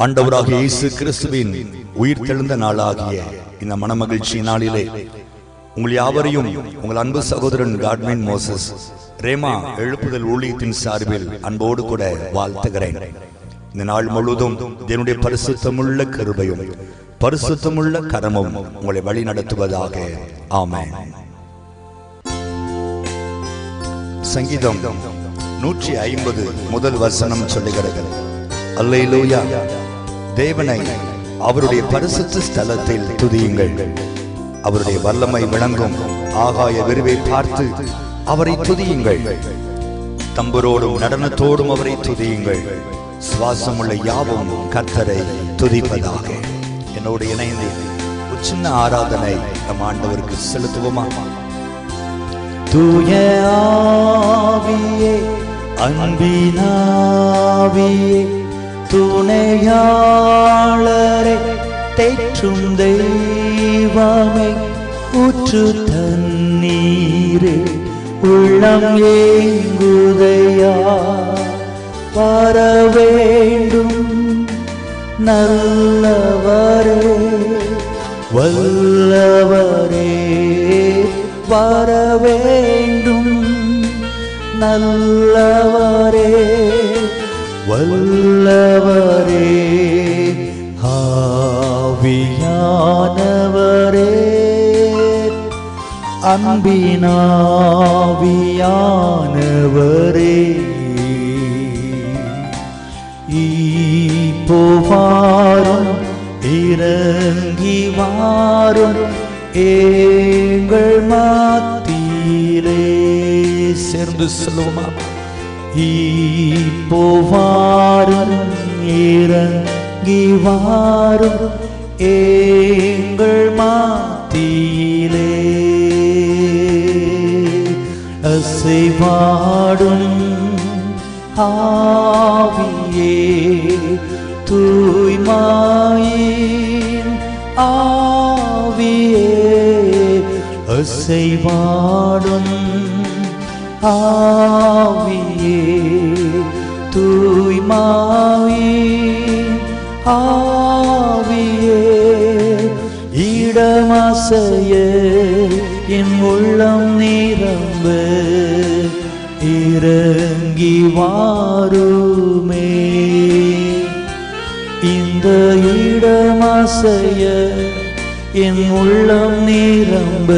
ஆண்டவராகிய இயேசு கிறிஸ்துவின் உயிர் தெழுந்த நாளாகிய இந்த மனமகிழ்ச்சி நாளிலே உங்கள் யாவரையும் உங்கள் அன்பு சகோதரன் காட்வின் மோசஸ் ரேமா எழுப்புதல் ஊழியத்தின் சார்பில் அன்போடு கூட வாழ்த்துகிறேன். இந்த நாள் முழுவதும் என்னுடைய பரிசுத்தமுள்ள கிருபையும் பரிசுத்தமுள்ள கரமும் உங்களை வழி நடத்துவதாக. ஆமென். சங்கீதம் 150 முதல் வசனம் சொல்லுகிறது, அல்லேலூயா, தேவனை அவருடைய பரிசுத்த ஸ்தலத்தில் துதியுங்கள். அவருடைய வல்லமை விளங்கும் ஆகாய விரிவை பார்த்து அவரை துதியுங்கள். தம்புரோடும் நடனத்தோடும் அவரை துதியுங்கள். சுவாசமுள்ள யாவும் கர்த்தரை துதிப்பதாக. என்னோடு இணைந்து ஒரு சின்ன ஆராதனை நம் ஆண்டவருக்கு செலுத்துவோமா? தூய ஆவியே, அன்பினாவியே, துணையாளரை தேற்றும் தெய்வமே, ஊற்று தண்ணீரே, உள்ளம் ஏங்குதையா, வரவேண்டும் நல்லவரே, வல்லவரே, வரவேண்டும் நல்லவரே, வல்லவரே, ஆவியானவரே, அன்பினாவியானவரே, இப்போவாரும் இறங்கி வாரும் எங்கள் மத்தியிலே. சேர்ந்து சொல்லுவோமா? இப்போவாரும் இறங்கி வாரும் எங்கள் மத்தியிலே. அசைவாடும் ஆவியே, தூய்மையின் ஆவியே, அசைவாடும் ஆவியே, தூய்மையின் ஆவியே, இடமசைய என் உள்ளம் நிரம்ப இறங்கி வாருமே. இந்த இடமசைய என் உள்ளம் நிரம்ப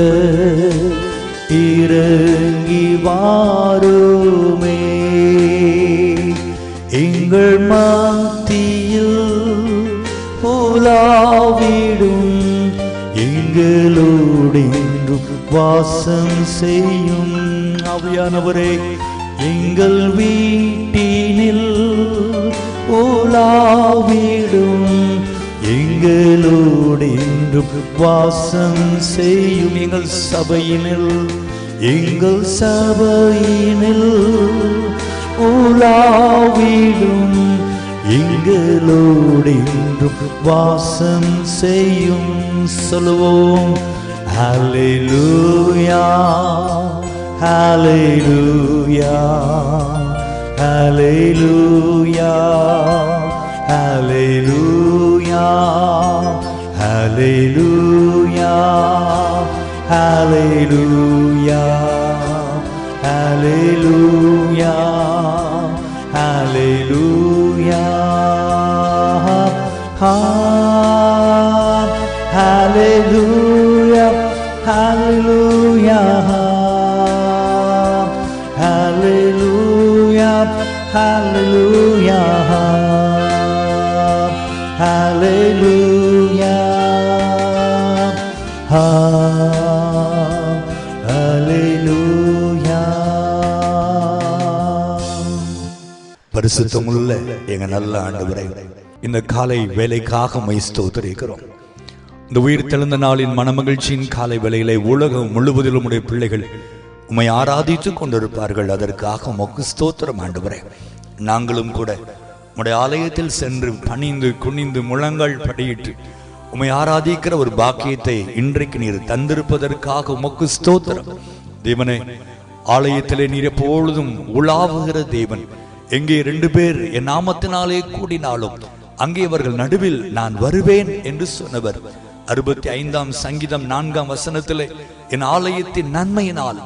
இறங்கி வாருமே. எங்கள் மத்தியில் உலாவிடும், எங்களோடு என்றும் வாசம் செய்யும் ஆவியானவரே, எங்கள் வீட்டினில் உலாவிடும், எங்களோடு என்றும் வாசம் செய்யும். எங்கள் சபையினில் உலாவிடும், எங்களோடு என்றும் வாசம் செய்யும். சொல்லுவோம், ஹல்லேலூயா, ஹல்லேலூயா, ஹல்லேலூயா, ஹல்லேலூயா, ஹல்லேலூயா, ஹல்லேலூயா, ஹல்லேலூயா, ஹல்லேலூயா, ஹல்லேலூயா, ஹல்லேலூயா, ஹல்லேலூயா, ஹல்லேலூயா, ஹல்லேலூயா, ஹல்லேலூயா. பரிசுத்தமுள்ள எங்க நல்ல ஆண்டவரே, இந்த காலை வேலைக்காக உம்மை ஸ்தோத்திரிக்கிறோம். இந்த உயிர் தெழுந்த நாளின் மனமகிழ்ச்சியின் காலை வேளையிலே உலகம் முழுவதிலும் உடைய பிள்ளைகள் உம்மை ஆராதித்துக் கொண்டிருப்பார்கள். அதற்காக உமக்கு ஸ்தோத்திரம் ஆண்டவரே. நாங்களும் கூட உம்முடைய ஆலயத்தில் சென்று பணிந்து குனிந்து முழங்கால் படியிட்டு உம்மை ஆராதிக்கிற ஒரு பாக்கியத்தை இன்றைக்கு நீர் தந்திருப்பதற்காக உமக்கு ஸ்தோத்திரம். தேவனே, ஆலயத்திலே நீர் எப்பொழுதும் உலாவுகிற தேவன். எங்கே 2 பேர் என் நாமத்தினாலே கூடினாலும் அங்கே அவர்கள் நடுவில் நான் வருவேன் என்று சொன்னவர். 65ஆம் சங்கீதம் 4ஆம் வசனத்திலே என் ஆலயத்தின் நன்மையினால்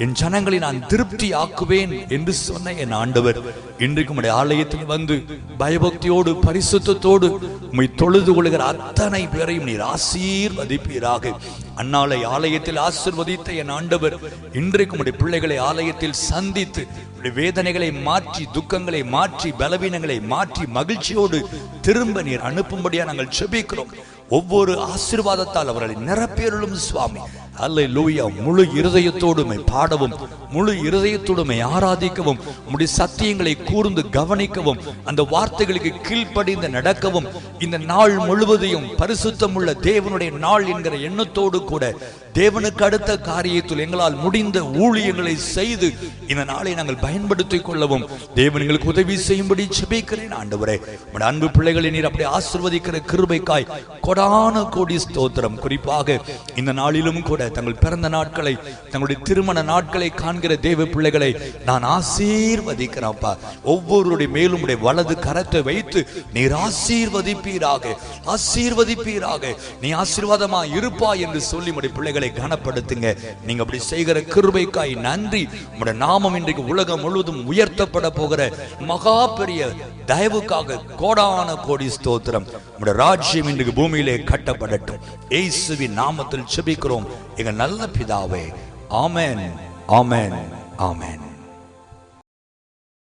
என் ஜனங்களை நான் திருப்தி ஆக்குவேன் என்று சொன்ன என் ஆண்டவர் இன்றைக்கு உம்முடைய ஆலயத்தில் வந்து பயபக்தியோடு பரிசுத்தத்தோடு உம்மை தொழுது கொள்கிற அத்தனை பேரையும் நீர் ஆசீர்வதிப்பீராக. அந்நாளை ஆலயத்தில் ஆசீர்வதித்த என் ஆண்டவர் இன்றைக்கு உம்முடைய பிள்ளைகளை ஆலயத்தில் சந்தித்து வேதனைகளை மாற்றி, துக்கங்களை மாற்றி, பலவீனங்களை மாற்றி மகிழ்ச்சியோடு திரும்ப நீர் அனுப்பும்படியா நாங்கள் ஜெபிக்கிறோம். ஒவ்வொரு ஆசீர்வாதத்தால் அவர்களை நிரப்பேறும் சுவாமி. அல்லேலூயா. முழு இருதயத்தோடுமை பாடவும், முழு இருதயத்தோடுமை ஆராதிக்கவும், உம்முடைய சத்தியங்களை கூர்ந்து கவனிக்கவும், அந்த வார்த்தைகளுக்கு கீழ்ப்படிந்து நடக்கவும், இந்த நாள் முழுவதையும் பரிசுத்தம் உள்ள தேவனுடைய நாள் என்கிற எண்ணத்தோடு கூட தேவனுக்கு அடுத்த காரியத்தில் எங்களால் முடிந்த ஊழியங்களை செய்து இந்த நாளை நாங்கள் பயன்படுத்திக் கொள்ளவும் தேவன் எங்களுக்கு உதவி செய்யும்படி ஜெபிக்கிறேன். ஆண்டவரே, உம்முடைய அன்பு பிள்ளைகளை நீர் அப்படி ஆசீர்வதிக்கிற கிருபைக்காய் கொடான கோடி ஸ்தோத்திரம். குறிப்பாக இந்த நாளிலும் கூட தங்கள் பிறந்த நாட்களை, தங்களுடைய திருமண நாட்களை காண்கிற தேவ பிள்ளைகளை நான் ஆசீர்வதிக்கிறேன்ப்பா. ஒவ்வொருடைய மேலும் உடைய வலது கரத்தை வைத்து நீர் ஆசீர்வதிப்பீராக, ஆசீர்வதிப்பீராக. நீ ஆசீர்வாதமா இருப்பா என்று சொல்லி உடைய பிள்ளைகளை கனப்படுத்துங்க. நீங்க அப்படி செய்கிற கிருபைக்காய் நன்றி. உடைய நாமம் இன்றைக்கு உலகம் முழுவதும் உயர்த்தப்பட போகிற மகா பெரிய தயவுக்காக கோடான கோடி ஸ்தோத்திரம். உடைய ராஜ்யம் இன்றைக்கு பூமியிலே கட்டப்படட்டும். இயேசுவின் நாமத்தில் ஜெபிக்கிறோம் எங்கள் நல்ல பிதாவே. ஆமென், ஆமென், ஆமென்.